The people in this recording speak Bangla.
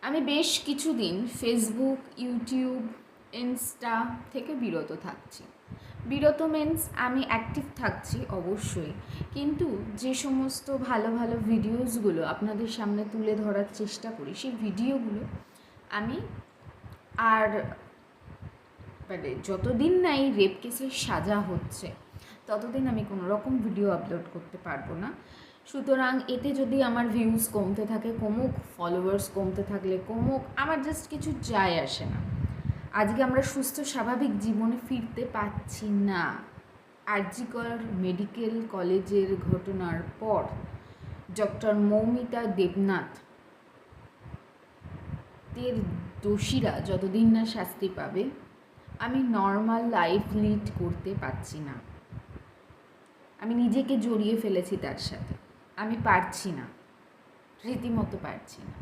আমি বেশ কিছুদিন ফেসবুক, ইউটিউব, ইনস্টা থেকে বিরত থাকছি। বিরত মিন্স আমি অ্যাক্টিভ থাকছি অবশ্যই, কিন্তু যে সমস্ত ভালো ভালো ভিডিওসগুলো আপনাদের সামনে তুলে ধরার চেষ্টা করি, সেই ভিডিওগুলো আমি আর মানে যতদিন না এই রেপ কেসের সাজা হচ্ছে ততদিন আমি কোনো রকম ভিডিও আপলোড করতে পারবো না। সুতরাং এতে যদি আমার ভিউজ কমতে থাকে কমুক, ফলোয়ার্স কমতে থাকলে কমুক, আমার জাস্ট কিছু যায় আসে না। আজকে আমরা সুস্থ স্বাভাবিক জীবনে ফিরতে পারছি না। আরজি কর মেডিকেল কলেজের ঘটনার পর ডক্টর মৌমিতা দেবনাথ এর দোষীরা যতদিন না শাস্তি পাবে আমি নর্মাল লাইফ লিড করতে পারছি না। আমি নিজেকে জড়িয়ে ফেলেছি তার সাথে, আমি পারছি না, রীতিমতো পারছি না।